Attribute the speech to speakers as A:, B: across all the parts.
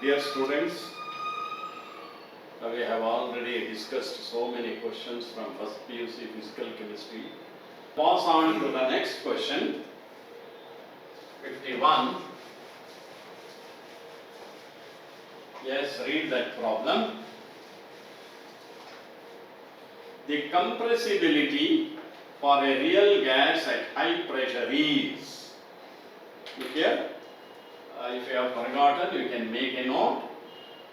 A: Dear students, we have already discussed so many questions from first PUC physical chemistry. Pass on to the next question, 51. Yes, read that problem. The compressibility for a real gas at high pressure is. Look here. If you have forgotten, you can make a note.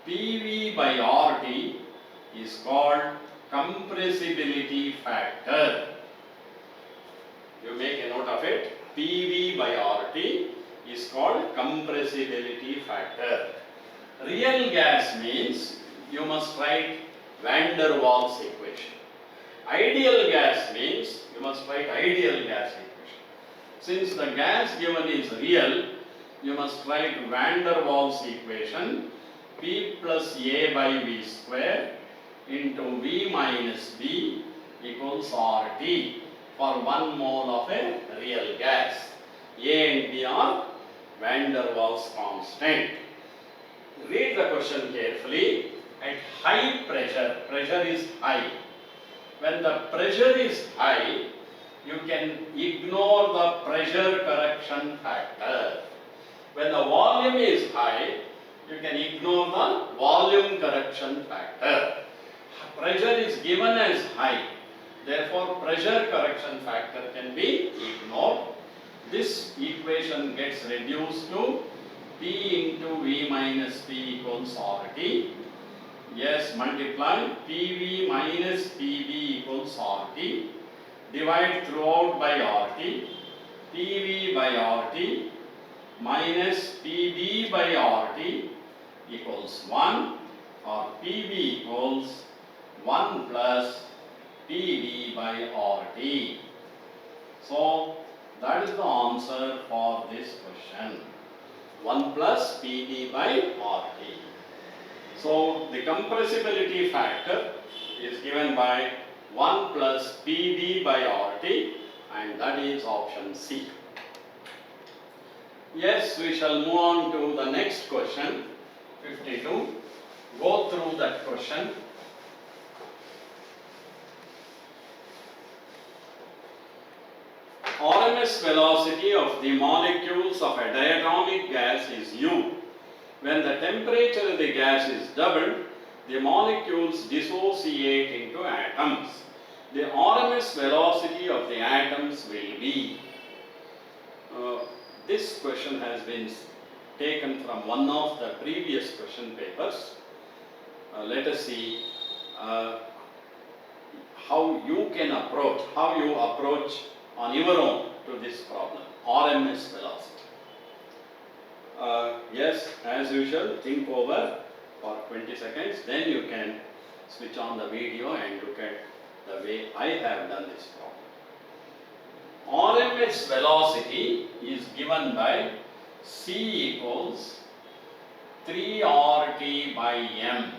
A: PV by RT is called compressibility factor. You make a note of it. PV by RT is called compressibility factor. Real gas means you must write Van der Waals equation. Ideal gas means you must write ideal gas equation. Since the gas given is real, you must write Van der Waals equation. P plus A by V square into V minus V equals RT for 1 mole of a real gas. A and B are Van der Waals constant. Read the question carefully. At high pressure, pressure is high. When the pressure is high, you can ignore the pressure correction factor. When the volume is high, you can ignore the volume correction factor. Pressure is given as high, therefore pressure correction factor can be ignored. This equation gets reduced to P into V minus P equals RT. Yes, multiply PV minus PV equals RT. Divide throughout by RT. PV by RT minus PV by RT equals 1, or PV equals 1 plus PV by RT. So that is the answer for this question. 1 plus PV by RT. So the compressibility factor is given by 1 plus PV by RT, and that is option C. Yes, we shall move on to the next question, 52. Go through that question. RMS velocity of the molecules of a diatomic gas is U. When the temperature of the gas is doubled, the molecules dissociate into atoms. The RMS velocity of the atoms will be. This question has been taken from one of the previous question papers. Let us see how you approach on your own to this problem, RMS velocity. Yes, as usual, think over for 20 seconds, then you can switch on the video and look at the way I have done this problem. RMS velocity is given by C equals 3RT by M.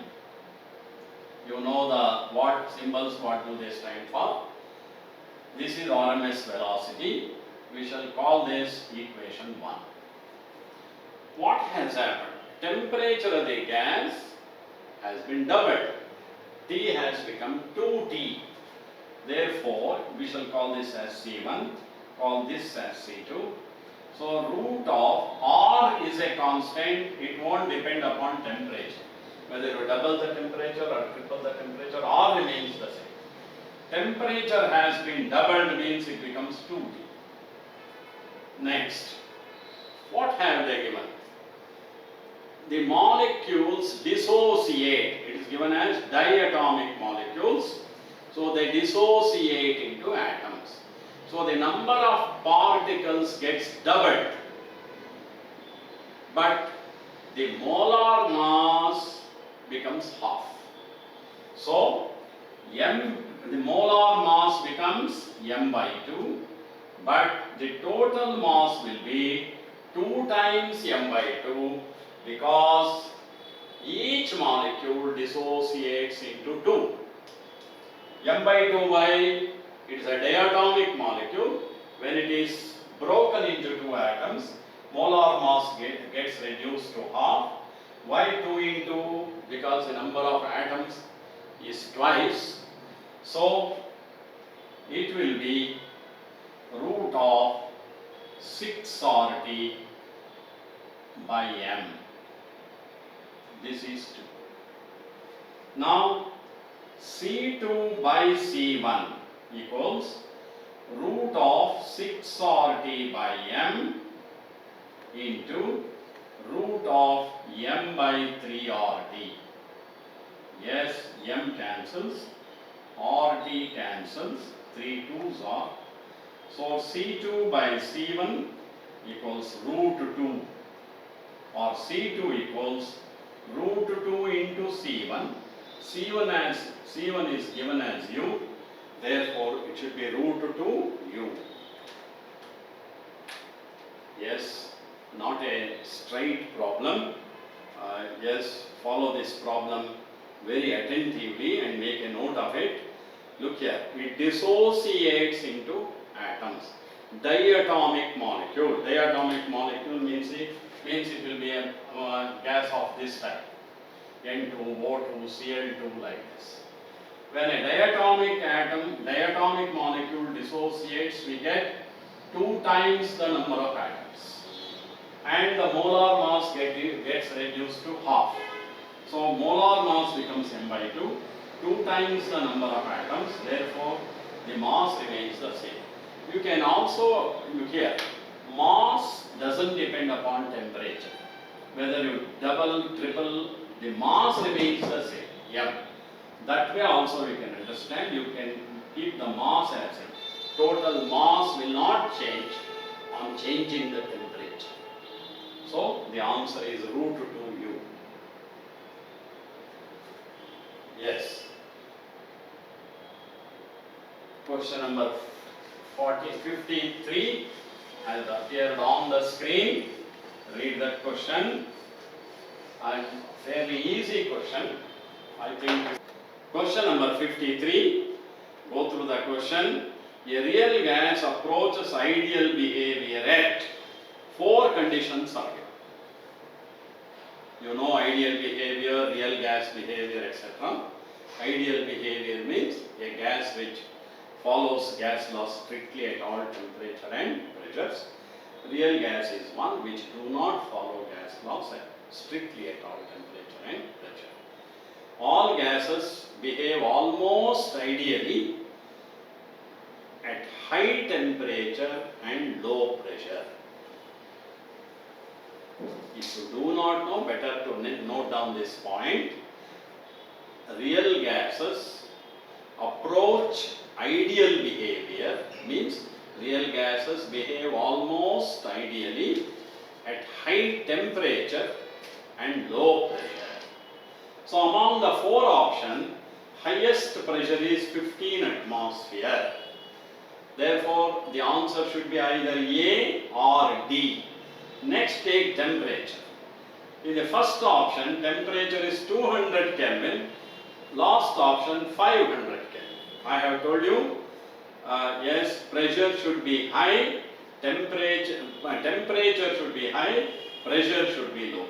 A: You know the what symbols, what do they stand for? This is RMS velocity. We shall call this equation 1. What has happened? Temperature of the gas has been doubled. T has become 2T. Therefore, we shall call this as C1, call this as C2. So, root of R is a constant, it won't depend upon temperature. Whether you double the temperature or triple the temperature, R remains the same. Temperature has been doubled means it becomes 2T. Next, what have they given? The molecules dissociate. It is given as diatomic molecules. So they dissociate into atoms. So the number of particles gets doubled. But the molar mass becomes half. So the molar mass becomes m by 2. But the total mass will be 2 times m by 2, because each molecule dissociates into 2. M by 2 why? It is a diatomic molecule. When it is broken into 2 atoms, molar mass gets reduced to half. Why 2 into? Because the number of atoms is twice. So it will be root of 6 RT by m. This is 2. Now C2 by C1 equals root of 6 RT by m into root of m by 3 RT. Yes, m cancels, RT cancels, 3 2s are. So C2 by C1 equals root 2, or C2 equals root 2 into C1. C1 is given as u, therefore it should be root 2 u. Yes, not a straight problem. Yes, follow this problem very attentively and make a note of it. Look here, it dissociates into atoms. Diatomic molecule. Diatomic molecule means it will be a gas of this type. N2O2 Cl2 like this. When a diatomic molecule dissociates, we get 2 times the number of atoms, and the molar mass gets reduced to half. So molar mass becomes m by 2, 2 times the number of atoms, therefore the mass remains the same. You can also look here, mass doesn't depend upon temperature. Whether you double, triple, the mass remains the same, m. That way also you can understand, you can keep the mass as it. Total mass will not change on changing the temperature. So the answer is root 2u. Yes. Question number 53 has appeared on the screen. Read that question. And fairly easy question, I think. Question number 53. Go through the question. A real gas approaches ideal behavior at 4 conditions are given. You know ideal behavior, real gas behavior, etc. Ideal behavior means a gas which follows gas laws strictly at all temperature and pressures. Real gas is one which do not follow gas laws strictly at all temperature and pressure. All gases behave almost ideally at high temperature and low pressure. If you do not know, better to note down this point. Real gases approach ideal behavior, means real gases behave almost ideally at high temperature and low pressure. So among the 4 options, highest pressure is 15 atmosphere. Therefore, the answer should be either A or D. Next, take temperature. In the first option, temperature is 200 Kelvin. Last option, 500 Kelvin. I have told you, yes, pressure should be high, temperature should be high, pressure should be low.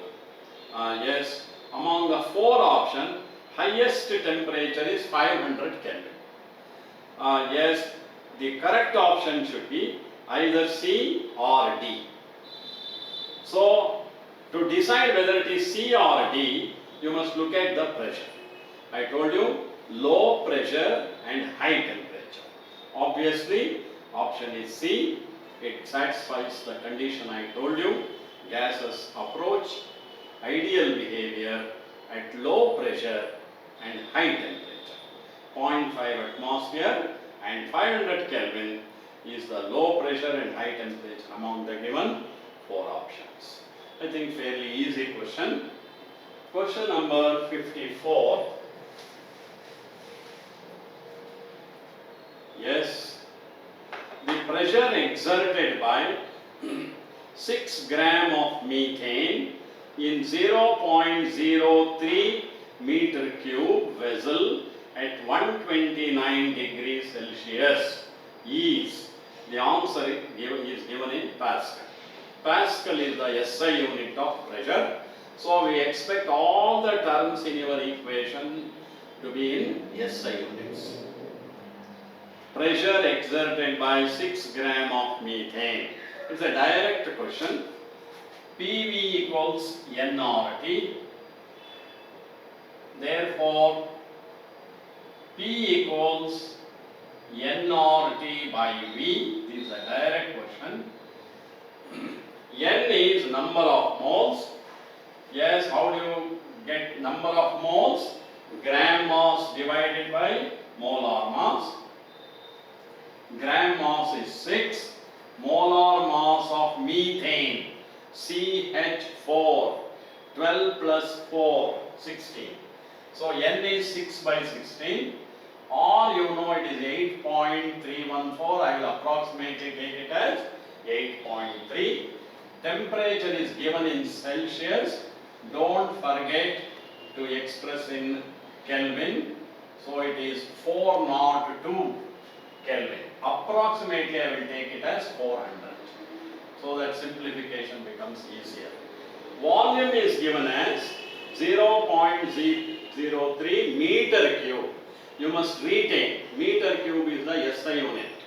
A: Yes, among the 4 options, highest temperature is 500 Kelvin. Yes, the correct option should be either C or D. So, to decide whether it is C or D, you must look at the pressure. I told you, low pressure and high temperature. Obviously, option is C. It satisfies the condition I told you. Gases approach ideal behavior at low pressure and high temperature. 0.5 atmosphere and 500 Kelvin is the low pressure and high temperature among the given 4 options. I think fairly easy question. Question number 54. Yes, the pressure exerted by 6 gram of methane in 0.03 meter cube vessel at 129 degrees Celsius is, the answer is given in Pascal. Pascal is the SI unit of pressure. So we expect all the terms in your equation to be in SI units. Pressure exerted by 6 gram of methane. It's a direct question. PV equals nRT. Therefore, P equals nRT by V. This is a direct question. N is number of moles. Yes, how do you get number of moles? Gram mass divided by molar mass. Gram mass is 6. Molar mass of methane, CH4, 12 plus 4, 16. So N is 6 by 16, or you know it is 8.314. I will approximately take it as 8.3. Temperature is given in Celsius. Don't forget to express in Kelvin. So it is 402 Kelvin. Approximately I will take it as 400. So that simplification becomes easier. Volume is given as 0.003 meter cube. You must retain meter cube is the SI unit.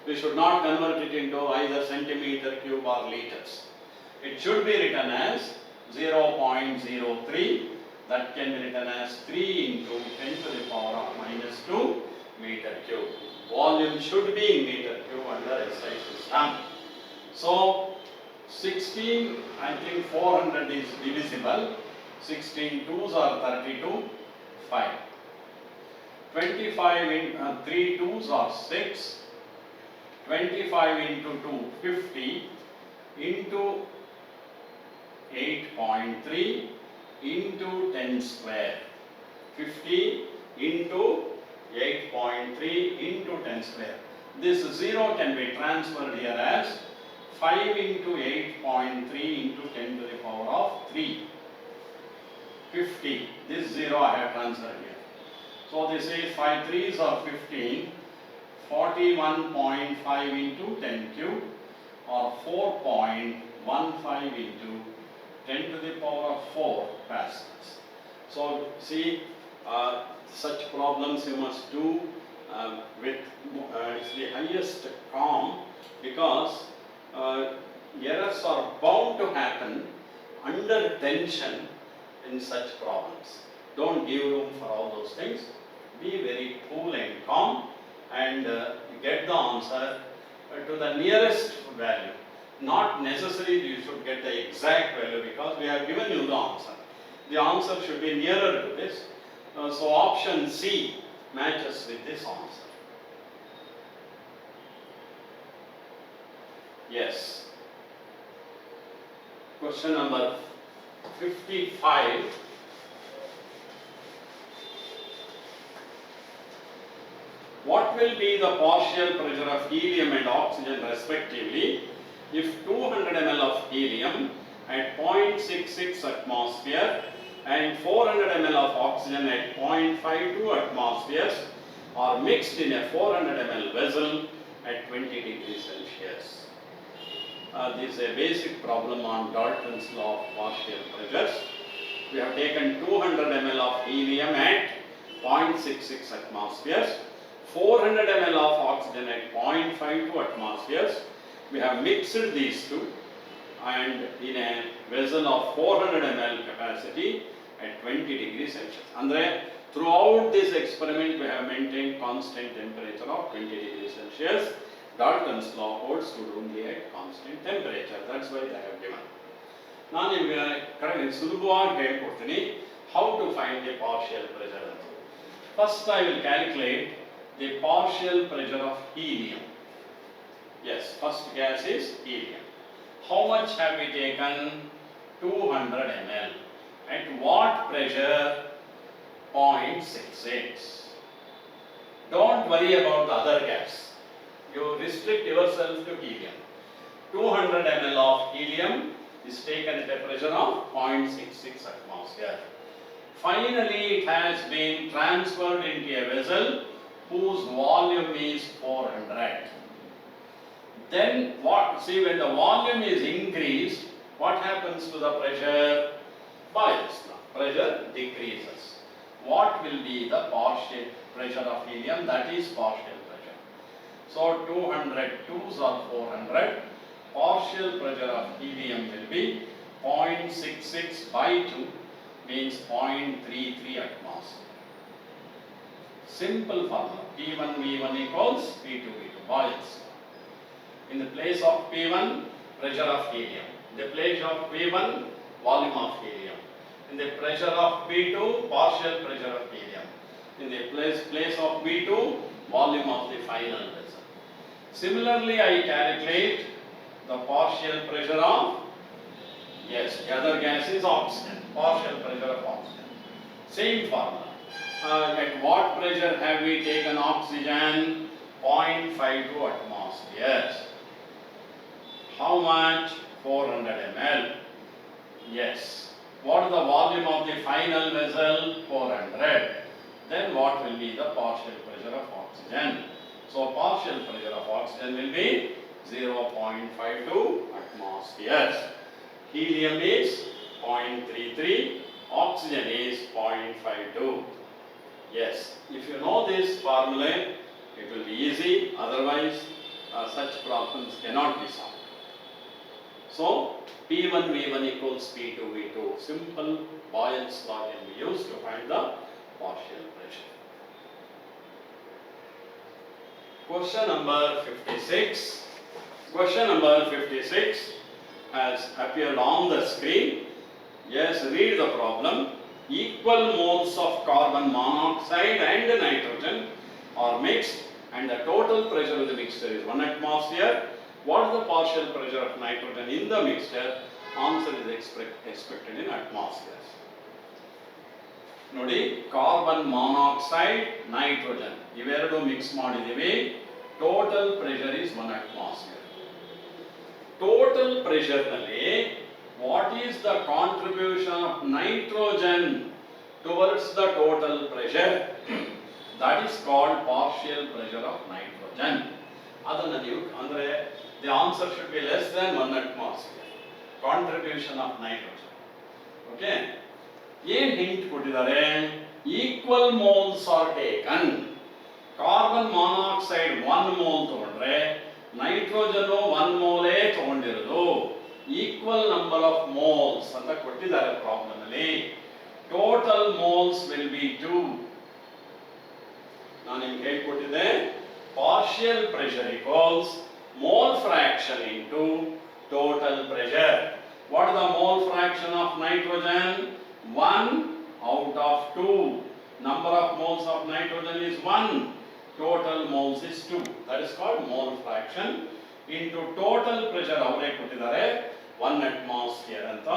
A: We should not convert it into either centimeter cube or liters. It should be written as 0.03. That can be written as 3 into 10 to the power of minus 2 meter cube. Volume should be in meter cube under SI system. So 16, I think 400 is divisible. 16 2s are 32, 5. 25 in 3 2s are 6. 25 into 2, 50 into 8.3 into 10 square. 50 into 8.3 into 10 square. This 0 can be transferred here as 5 into 8.3 into 10 to the power of 3. 50. This 0 I have transferred here. So this is 5 3s are 15. 41.5 into 10 cube or 4.15 into 10 to the power of 4 pascals. So see, such problems you must do with the highest calm, because errors are bound to happen under tension in such problems. Don't give room for all those things. Be very cool and calm and get the answer to the nearest value. Not necessarily you should get the exact value, because we have given you the answer. The answer should be nearer to this. So option C matches with this answer. Yes. Question number 55. What will be the partial pressure of helium and oxygen respectively if 200 ml of helium at 0.66 atmosphere and 400 ml of oxygen at 0.52 atmospheres are mixed in a 400 ml vessel at 20 degrees Celsius? This is a basic problem on Dalton's law of partial pressures. We have taken 200 ml of helium at 0.66 atmospheres, 400 ml of oxygen at 0.52 atmospheres. We have mixed these two and in a vessel of 400 ml capacity at 20 degrees Celsius. Andre, throughout this experiment we have maintained constant temperature of 20 degrees Celsius. Dalton's law holds good only at constant temperature. That's why they have given. Now, how to find the partial pressure. First, I will calculate the partial pressure of helium. Yes, first gas is helium. How much have we taken? 200 ml. At what pressure? 0.66. Don't worry about the other gas. You restrict yourself to helium. 200 ml of helium is taken at a pressure of 0.66 atmosphere. Finally, it has been transferred into a vessel whose volume is 400. Then what? See, when the volume is increased, what happens to the pressure? Boyle's law. Pressure decreases. What will be the partial pressure of helium? That is partial pressure. So 200 2s or 400. Partial pressure of helium will be 0.66 by 2 means 0.33 atmosphere. Simple formula. P1 V1 equals P2 V2. Boyle's law. In the place of P1, pressure of helium. In the place of P1, volume of helium. In the pressure of P2, partial pressure of helium. In the place of P2, volume of the final vessel. Similarly, I calculate the partial pressure of, yes, the other gas is oxygen. Partial pressure of oxygen. Same formula. At what pressure have we taken oxygen? 0.52 atmospheres. How much? 400 ml. Yes. What is the volume of the final vessel? 400. Then what will be the partial pressure of oxygen? So partial pressure of oxygen will be 0.52 atmospheres. Helium is 0.33. Oxygen is 0.52. Yes. If you know this formula, it will be easy. Otherwise, such problems cannot be solved. So, P1 V1 equals P2 V2. Simple Boyle's law can be used to find the partial pressure. Question number 56. Question number 56 has appeared on the screen. Yes, read the problem. Equal moles of carbon monoxide and nitrogen are mixed and the total pressure of the mixture is 1 atmosphere. What is the partial pressure of nitrogen in the mixture? Answer is expected in atmospheres. ನೋಡಿ carbon monoxide nitrogen ಇವೆರಡು mix ಮಾಡಿದೀವಿ. Total pressure is 1 atmosphere. Total pressure ನಲ್ಲಿ what is the contribution of nitrogen towards the total pressure? That is called partial pressure of nitrogen. ಅದನ್ನು ನೀವು ಅಂದ್ರೆ the answer should be less than 1 atmosphere. Contribution of nitrogen. Okay. ಏನ್ hint ಕೊಟ್ಟಿದ್ದಾರೆ? Equal moles are taken. Carbon monoxide 1 mole ತಗೊಂಡ್ರೆ nitrogen 1 ಮೋಲೇ ತಗೊಂಡಿರೋದು. Equal number of moles ಅಂತ ಕೊಟ್ಟಿದ್ದಾರೆ ಪ್ರಾಬ್ಲಮ್ ಅಲ್ಲಿ. Total moles will be 2. ನಾನು ನಿಮ್ಗೆ ಹೇಳ್ಕೊಟ್ಟಿದ್ದೆ partial pressure equals mole fraction into total pressure. What is the mole fraction of nitrogen? 1 out of 2. Number of moles of nitrogen is 1. Total moles is 2. That is called mole fraction into total pressure. ಅವರೇ ಕೊಟ್ಟಿದ್ದಾರೆ 1 atmosphere ಅಂತ.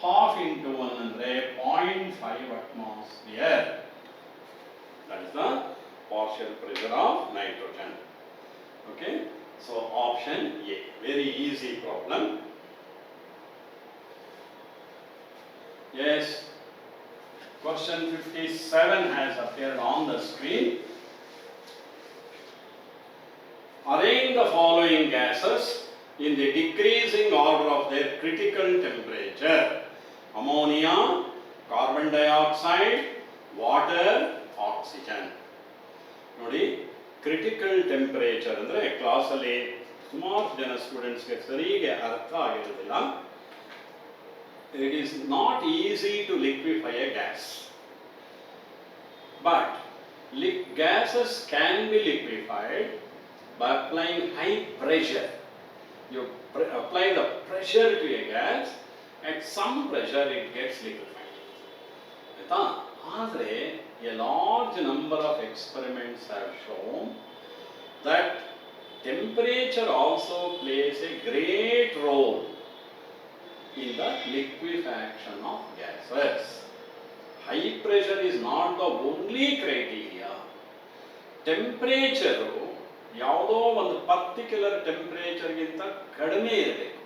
A: Half into 1 ಅಂದ್ರೆ 0.5 atmosphere. That is the partial pressure of nitrogen. Okay. So option A, very easy problem. Yes, question 57 has appeared on the screen. Arrange the following gases in the decreasing order of their critical temperature. Ammonia, carbon dioxide, water, oxygen. ನೋಡಿ critical temperature ಅಂದರೆ ಕ್ಲಾಸಲ್ಲಿ ಸುಮಾರು ಜನ ಸ್ಟೂಡೆಂಟ್ಸ್ಗೆ ಸರಿಗೆ ಅರ್ಥ ಆಗಿರೋದಿಲ್ಲ. It is not easy to liquefy a gas, but gases can be liquefied by applying high pressure. You apply the pressure to a gas, at some pressure it gets liquefied. ಆಯ್ತಾ? ಆದರೆ a large number of experiments have shown that temperature also plays a great role in the liquefaction of gases. High pressure is not the only criteria. Temperature ಯಾವುದೋ ಒಂದು particular ಟೆಂಪರೇಚರ್ಗಿಂತ ಕಡಿಮೆ ಇರಬೇಕು.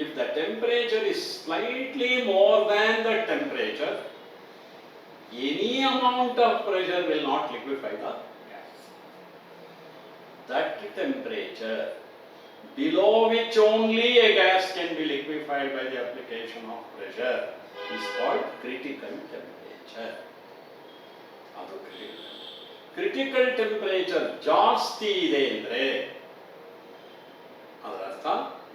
A: If the temperature is slightly more than the temperature, any amount of pressure will not liquefy the gas. That temperature below which only a gas can be liquefied by the application of pressure is called critical temperature. ಅದು critical temperature ಜಾಸ್ತಿ ಇದೆ ಅಂದರೆ ಅದರ ಅರ್ಥ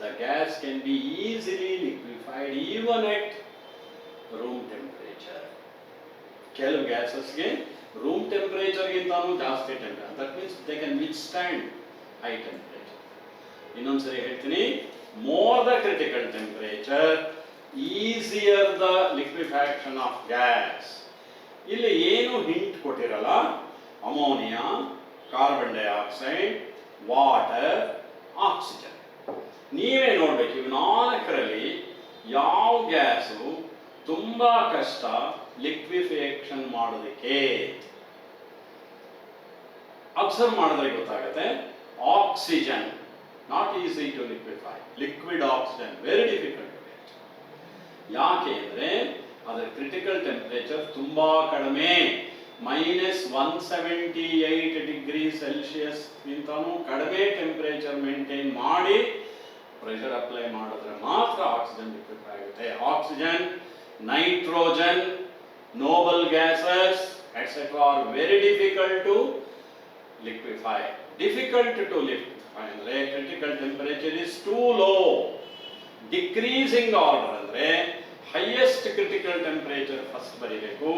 A: the gas can be easily liquefied even at room temperature. ಕೆಲವು ಗ್ಯಾಸಸ್ಗೆ room ಟೆಂಪರೇಚರ್ಗಿಂತಾನು ಜಾಸ್ತಿ temperature, that means they can withstand high temperature. ಇನ್ನೊಂದ್ಸರಿ ಹೇಳ್ತೀನಿ, more the critical temperature easier the liquefaction of gas. ಇಲ್ಲಿ ಏನು ಹಿಂಟ್ ಕೊಟ್ಟಿರಲ್ಲ, ammonia, carbon dioxide, water, oxygen. ನೀವೇ ನೋಡ್ಬೇಕು ಇವು ನಾಲ್ಕರಲ್ಲಿ ಯಾವ ಗ್ಯಾಸು ತುಂಬಾ ಕಷ್ಟ ಲಿಕ್ವಿಫಿಕೇಶನ್ ಮಾಡೋದಕ್ಕೆ. ಅಬ್ಸರ್ವ್ ಮಾಡಿದ್ರೆ ಗೊತ್ತಾಗುತ್ತೆ, oxygen not easy to liquefy. Liquid oxygen very difficult to get. ಯಾಕೆ ಅಂದರೆ ಅದರ ಕ್ರಿಟಿಕಲ್ ಟೆಂಪರೇಚರ್ ತುಂಬಾ ಕಡಿಮೆ, -178 ಡಿಗ್ರಿ ಸೆಲ್ಸಿಯಸ್ ಗಿಂತನೂ ಕಡಿಮೆ ಟೆಂಪರೇಚರ್ ಮೇಂಟೈನ್ ಮಾಡಿ ಪ್ರೆಷರ್ ಅಪ್ಲೈ ಮಾಡಿದ್ರೆ ಮಾತ್ರ ಆಕ್ಸಿಜನ್ ಲಿಕ್ವಿಫೈ ಆಗುತ್ತೆ. Oxygen, nitrogen, noble gases, etc. are very difficult to liquefy. Difficult to liquefy ಅಂದ್ರೆ critical temperature is too low. Decreasing order ಅಂದ್ರೆ highest critical temperature first ಬರಿಬೇಕು,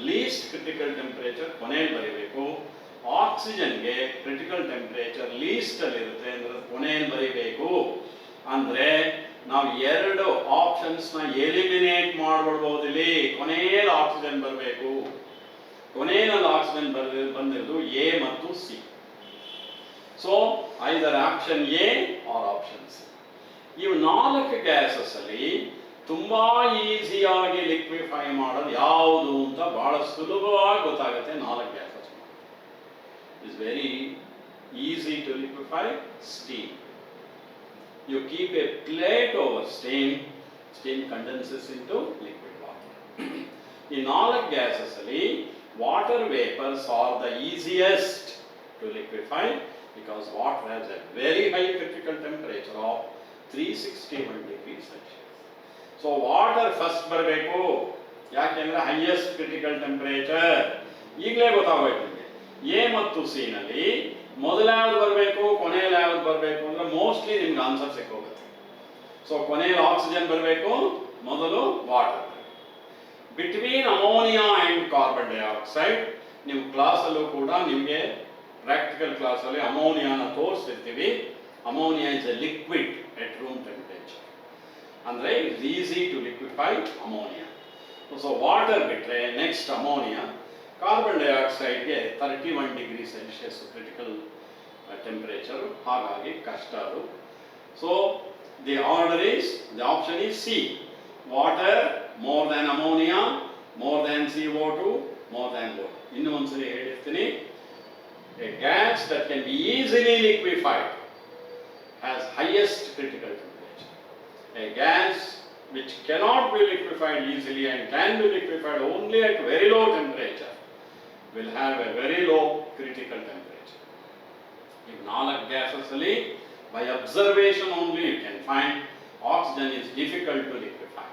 A: least critical temperature ಕೊನೆಯಲ್ಲಿ ಬರಿಬೇಕು. ಆಕ್ಸಿಜನ್ಗೆ critical temperature list ಅಲ್ಲಿ ಇರುತ್ತೆ ಅಂದ್ರೆ ಕೊನೆಯಲ್ಲಿ ಬರಿಬೇಕು. ಅಂದ್ರೆ ನಾವು ಎರಡು ಆಪ್ಷನ್ಸ್ ನ ಎಲಿಮಿನೇಟ್ ಮಾಡ್ಬಿಡ್ಬೋದು. ಇಲ್ಲಿ ಕೊನೆಯಲ್ಲಿ ಆಕ್ಸಿಜನ್ ಬರಬೇಕು, ಕೊನೆಯಲ್ಲಿ ಆಕ್ಸಿಜನ್ ಬಂದಿರೋದು ಎ ಮತ್ತು C. So either option A or option C. ಇವು ನಾಲ್ಕು ಗ್ಯಾಸಸ್ ಅಲ್ಲಿ ತುಂಬಾ ಈಸಿಯಾಗಿ ಲಿಕ್ವಿಫೈ ಮಾಡೋದು ಯಾವುದು ಅಂತ ಬಹಳ ಸುಲಭವಾಗಿ ಗೊತ್ತಾಗುತ್ತೆ. ನಾಲ್ಕು gases is very easy to liquefy. Steam, you keep a plate over steam, steam condenses into liquid water. In all gases ali water vapors are the easiest to liquefy because water has a very high critical temperature of 361 degrees Celsius. So water first ಬರಬೇಕು, ಯಾಕೆಂದ್ರೆ highest critical temperature. ಈಗಲೇ ಗೊತ್ತಾಗೋಯ್ತು ನಿಮಗೆ A ಮತ್ತು C ನಲ್ಲಿ ಮೊದಲು ಯಾವ್ದು ಬರಬೇಕು, ಕೊನೆಯಲ್ಲಿ ಯಾವ್ದು ಬರಬೇಕು ಅಂದ್ರೆ ಮೋಸ್ಟ್ಲಿ ನಿಮ್ಗೆ ಆನ್ಸರ್ ಸಿಕ್ಕೋಗುತ್ತೆ. ಸೊ ಕೊನೆಯಲ್ಲಿ ಆಕ್ಸಿಜನ್ ಬರಬೇಕು, ಮೊದಲು water. Between ammonia and carbon dioxide ನೀವು ಕ್ಲಾಸಲ್ಲೂ ಕೂಡ ನಿಮಗೆ ಪ್ರಾಕ್ಟಿಕಲ್ ಕ್ಲಾಸಲ್ಲಿ ಅಮೋನಿಯಾನ ತೋರಿಸಿರ್ತೀವಿ. Ammonia is a liquid at room temperature, ಅಂದ್ರೆ it's easy to liquefy ammonia. So water ಬಿಟ್ರೆ ನೆಕ್ಸ್ಟ್ ಅಮೋನಿಯಾ. ಕಾರ್ಬನ್ ಡೈಆಕ್ಸೈಡ್ಗೆ 31 ಡಿಗ್ರಿ ಸೆಲ್ಸಿಯಸ್ ಕ್ರಿಟಿಕಲ್ ಟೆಂಪರೇಚರ್, ಹಾಗಾಗಿ ಕಷ್ಟ ಅದು. So the order is, the option is C. Water more than ammonia, more than CO2, more than water. ಇನ್ನೂ ಒಂದ್ಸರಿ ಹೇಳಿರ್ತೀನಿ, A gas that can be easily liquefied has highest critical temperature. A gas which cannot be liquefied easily and can be liquefied only at very low temperature will have a very low critical temperature. In nanak gases ali by observation only you can find oxygen is difficult to liquefy,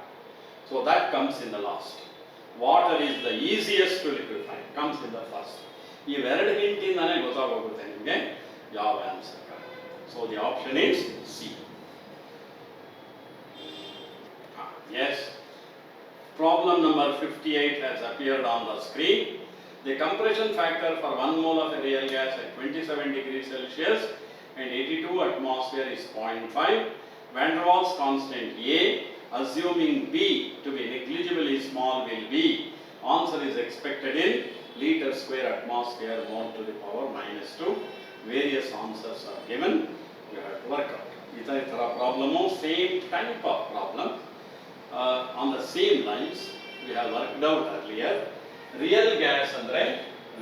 A: so that comes in the last. Water is the easiest to liquefy, comes in the first. ಈ ಎರಡು hint ಇಂದಾನೆ ಗೊತ್ತಾಗೋಗುತ್ತೆ ನಿಮಗೆ ಯಾವ answer correct. So the option is C. Yes, problem number 58 has appeared on the screen. The compression factor for 1 mole of a real gas at 27 degrees Celsius and 82 atmosphere is 0.5. Van der Waals constant A, assuming B to be negligibly small, will be. Answer is expected in liter square atmosphere mole to the power -2. Various answers are given. You have to work out. Itara problem, same type of problem. On the same lines we have worked out earlier. Real gas andre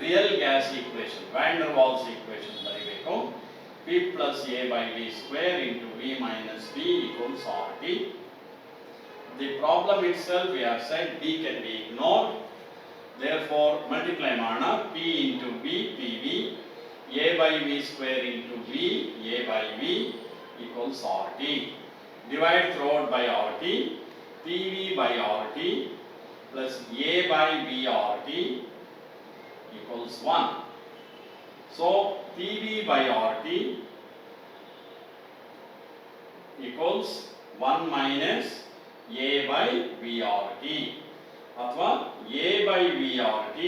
A: real gas equation, Van der Waals equation baribeku. P plus A by V square into V minus V equals RT. The problem itself we have said B can be ignored, therefore multiply mana P into V, PV, A by V square into V, A by V equals RT. Divide throughout by RT, PV by RT plus A by V RT equals 1. So PV by RT equals 1 minus A by V RT. Athwa A by V RT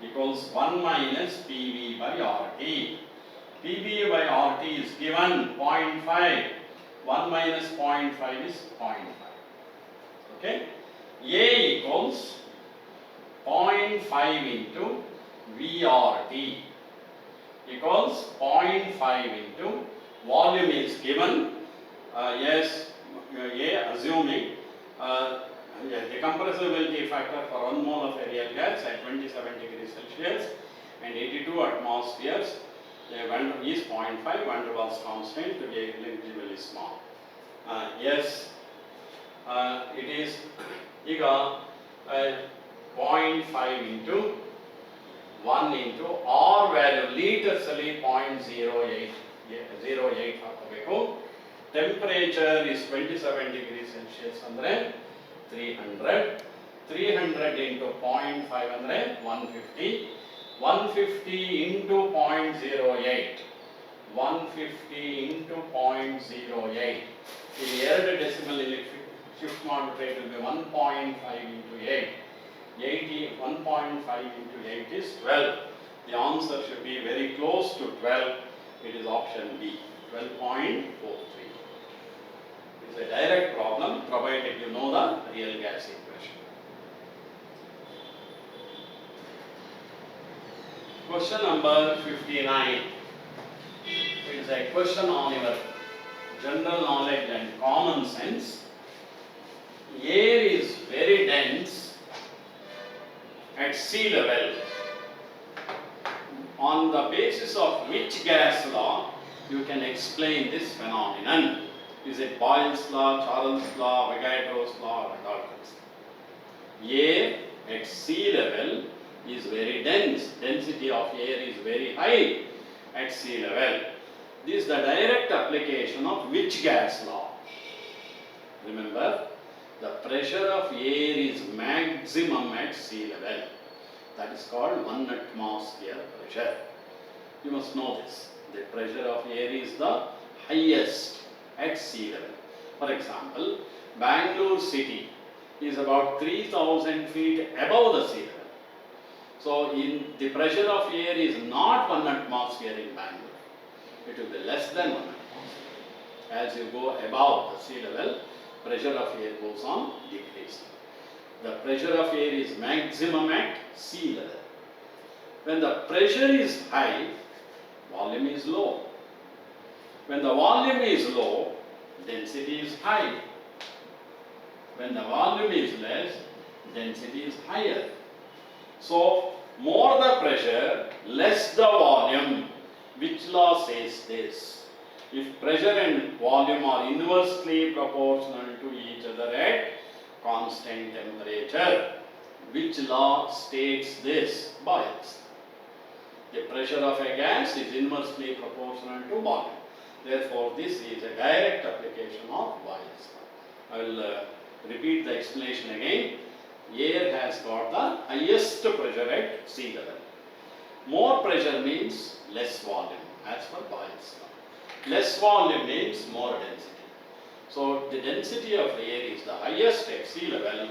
A: equals 1 minus PV by RT. PV by RT is given 0.5. 1 minus 0.5 is 0.5. Okay? A equals 0.5 into VRT equals 0.5 into volume is given. Yes, A assuming the compressibility factor for 1 mole of a real gas at 27 degrees Celsius and 82 atmospheres is 0.5. Van der Waals constant to be negligible small. Yes, it is ಈಗ 0.5 into 1 into R value liters ಅಲ್ಲಿ 0.08 ಹಾಕಬೇಕು. Temperature is 27 degrees Celsius ಅಂದ್ರೆ 300 into 0.5 ಅಂದ್ರೆ 150. 150 into 0.08. 150 into 0.08. ಇಲ್ಲಿ ಎರಡು decimal ಇಲ್ಲಿ shift ಮಾಡಿಬಿಟ್ರೆ it will be 1.5 into 8. 1.5 into 8 is 12. The answer should be very close to 12. It is option B, 12.43. It is a direct problem provided you know the real gas equation. Question number 59. It is a question on your general knowledge and common sense. Air is very dense at sea level. On the basis of which gas law you can explain this phenomenon? Is it Boyle's law, Charles' law, Avogadro's law, or Dalton's? Air at sea level is very dense. Density of air is very high at sea level. This is the direct application of which gas law? Remember, the pressure of air is maximum at sea level. That is called 1 atmosphere pressure. You must know this. The pressure of air is the highest at sea level. For example, Bangalore city is about 3,000 feet above the sea level. So, the pressure of air is not 1 atmosphere in Bangalore. It will be less than 1 atmosphere. As you go above the sea level, pressure of air goes on decreasing. The pressure of air is maximum at sea level. When the pressure is high, volume is low. When the volume is low, density is high. When the volume is less, density is higher. So, more the pressure, less the volume. Which law says this? If pressure and volume are inversely proportional to each other at constant temperature, which law states this? Boyle's. The pressure of a gas is inversely proportional to volume. Therefore, this is a direct application of Boyle's law. I will repeat the explanation again. Air has got the highest pressure at sea level. More pressure means less volume, as per Boyle's law. Less volume means more density. So, the density of the air is the highest at sea level,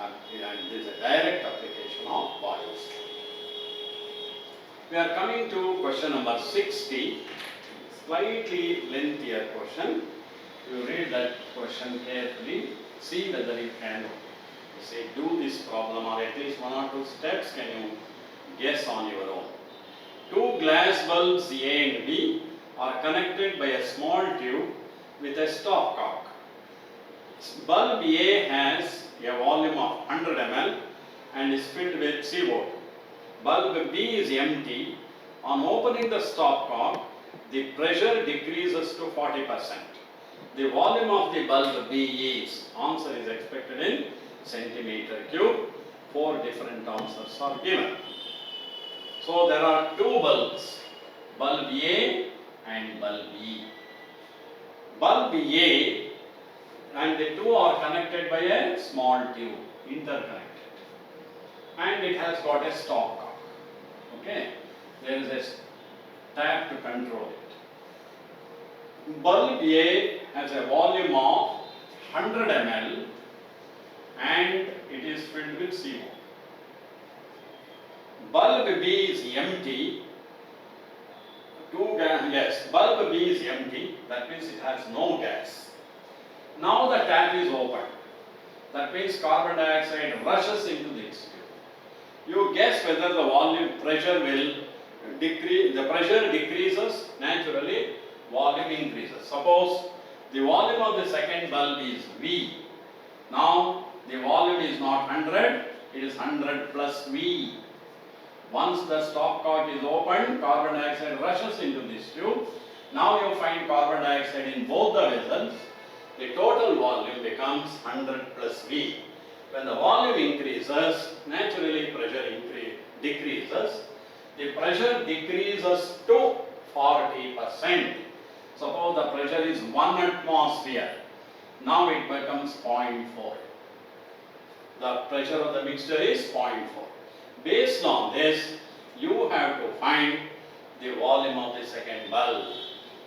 A: and this is a direct application of Boyle's law. We are coming to question number 60, slightly lengthier question. You read that question carefully, see whether you can do this problem or at least 1 or 2 steps can you guess on your own. Two glass bulbs A and B are connected by a small tube with a stopcock. Bulb A has a volume of 100 ml and is filled with CO2. Bulb B is empty. On opening the stopcock, the pressure decreases to 40%. The volume of the bulb B is, answer is expected in centimeter cube. 4 different answers are given. So there are 2 bulbs, bulb A and bulb E. Bulb A and the two are connected by a small tube, interconnected, and it has got a stopcock. Okay, there is a tap to control it. Bulb A has a volume of 100 ml and it is filled with CO. Bulb B is empty. Bulb B is empty, that means it has no gas. Now the tap is open, that means carbon dioxide rushes into this tube. You guess whether the volume pressure will decrease, the pressure decreases, naturally volume increases. Suppose the volume of the second bulb is V. Now the volume is not 100, it is 100 plus V. Once the stopcock is opened, carbon dioxide rushes into this tube. Now you find carbon dioxide in both the vessels. The total volume becomes 100 plus V. When the volume increases, naturally pressure decreases. The pressure decreases to 40%. Suppose the pressure is 1 atmosphere. Now it becomes 0.4. The pressure of the mixture is 0.4. Based on this, you have to find the volume of the second bulb.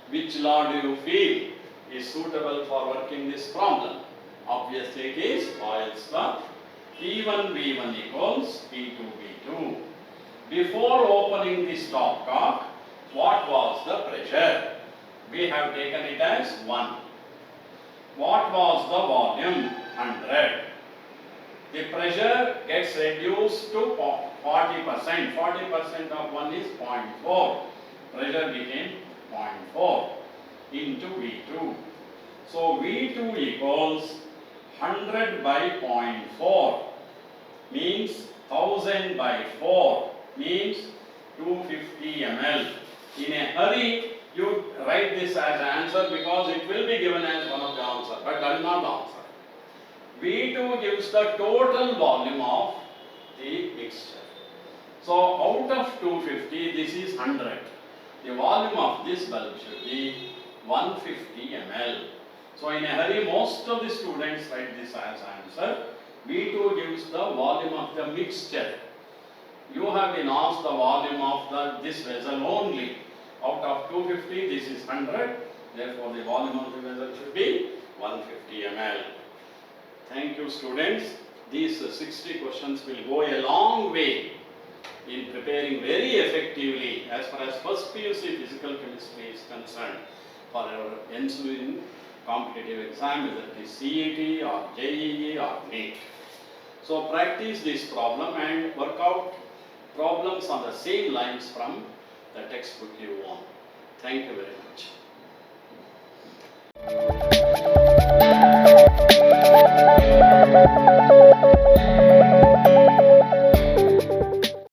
A: Which law do you feel is suitable for working this problem? Obviously it is Boyle's law. P1 V1 equals P2 V2. Before opening the stopcock, what was the pressure? We have taken it as 1. What was the volume? 100. The pressure gets reduced to 40%. 40% of 1 is 0.4. Pressure became 0.4 into V2. So V2 equals 100 by 0.4 means 1000 by 4 means 250 ml. In a hurry, you write this as answer because it will be given as one of the answer, but that is not the answer. V2 gives the total volume of the mixture. So out of 250, this is 100. The volume of this bulb should be 150 ml. So in a hurry, most of the students write this as answer. V2 gives the volume of the mixture. You have been asked the volume of this vessel only. Out of 250, this is 100. Therefore, the volume of the vessel should be 150 ml. Thank you, students. These 60 questions will go a long way in preparing very effectively as far as first PUC physical chemistry is concerned for our ensuing competitive exam, whether it is CET or JEE or NEET. So practice this problem and work out problems on the same lines from the textbook you want. Thank you very much.